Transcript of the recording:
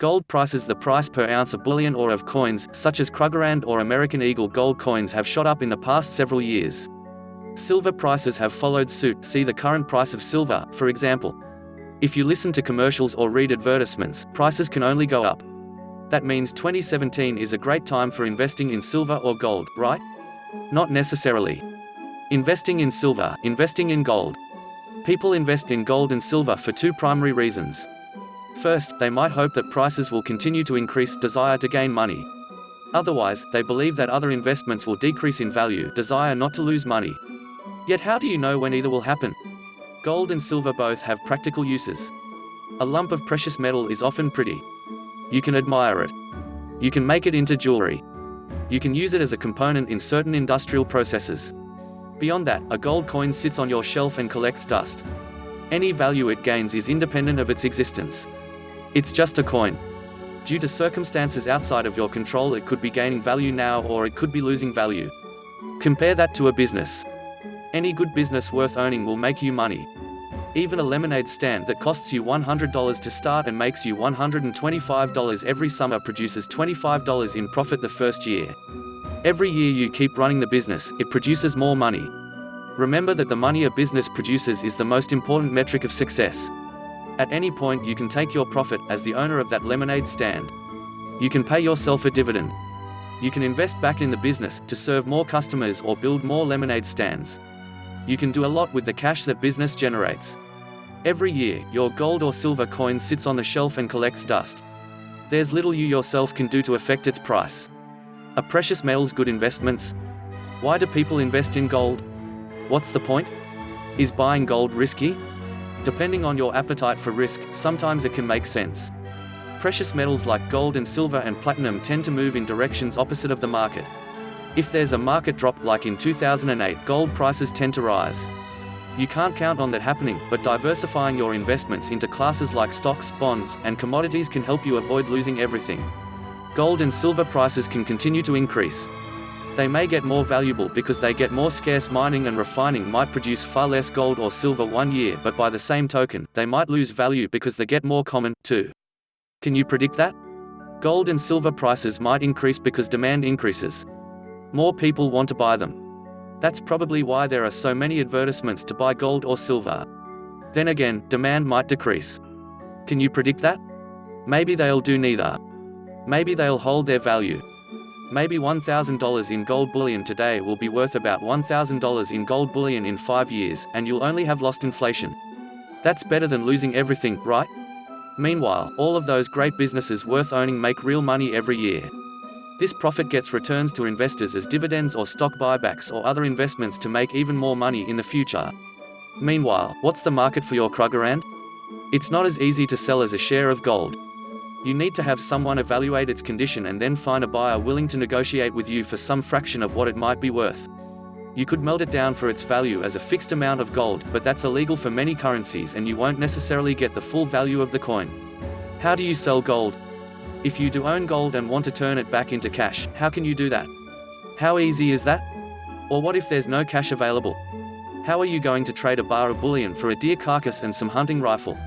Gold prices. The price per ounce of bullion or of coins, such as Kruggerand or American Eagle gold coins, have shot up in the past several years. Silver prices have followed suit. See the current price of silver, for example. If you listen to commercials or read advertisements, prices can only go up. That means 2017 is a great time for investing in silver or gold, right? Not necessarily. Investing in silver, investing in gold. People invest in gold and silver for two primary reasons. First, they might hope that prices will continue to increase, desire to gain money. Otherwise, they believe that other investments will decrease in value, desire not to lose money. Yet how do you know when either will happen? Gold and silver both have practical uses. A lump of precious metal is often pretty. You can admire it. You can make it into jewelry. You can use it as a component in certain industrial processes. Beyond that, a gold coin sits on your shelf and collects dust. Any value it gains is independent of its existence. It's just a coin. Due to circumstances outside of your control, it could be gaining value now or it could be losing value. Compare that to a business. Any good business worth owning will make you money. Even a lemonade stand that costs you $100 to start and makes you $125 every summer produces $25 in profit the first year. Every year you keep running the business, it produces more money. Remember that the money a business produces is the most important metric of success. At any point you can take your profit as the owner of that lemonade stand. You can pay yourself a dividend. You can invest back in the business to serve more customers or build more lemonade stands. You can do a lot with the cash that business generates. Every year, your gold or silver coin sits on the shelf and collects dust. There's little you yourself can do to affect its price. Are precious metals good investments? Why do people invest in gold? What's the point? Is buying gold risky? Depending on your appetite for risk, sometimes it can make sense. Precious metals like gold and silver and platinum tend to move in directions opposite of the market. If there's a market drop like in 2008, gold prices tend to rise. You can't count on that happening, but diversifying your investments into classes like stocks, bonds, and commodities can help you avoid losing everything. Gold and silver prices can continue to increase. They may get more valuable because they get more scarce. Mining and refining might produce far less gold or silver one year, but by the same token, they might lose value because they get more common, too. Can you predict that? Gold and silver prices might increase because demand increases. More people want to buy them. That's probably why there are so many advertisements to buy gold or silver. Then again, demand might decrease. Can you predict that? Maybe they'll do neither. Maybe they'll hold their value. Maybe $1,000 in gold bullion today will be worth about $1,000 in gold bullion in 5 years, and you'll only have lost inflation. That's better than losing everything, right? Meanwhile, all of those great businesses worth owning make real money every year. This profit gets returns to investors as dividends or stock buybacks or other investments to make even more money in the future. Meanwhile, what's the market for your Kruggerand? It's not as easy to sell as a share of gold. You need to have someone evaluate its condition and then find a buyer willing to negotiate with you for some fraction of what it might be worth. You could melt it down for its value as a fixed amount of gold, but that's illegal for many currencies and you won't necessarily get the full value of the coin. How do you sell gold? If you do own gold and want to turn it back into cash, how can you do that? How easy is that? Or what if there's no cash available? How are you going to trade a bar of bullion for a deer carcass and some hunting rifle?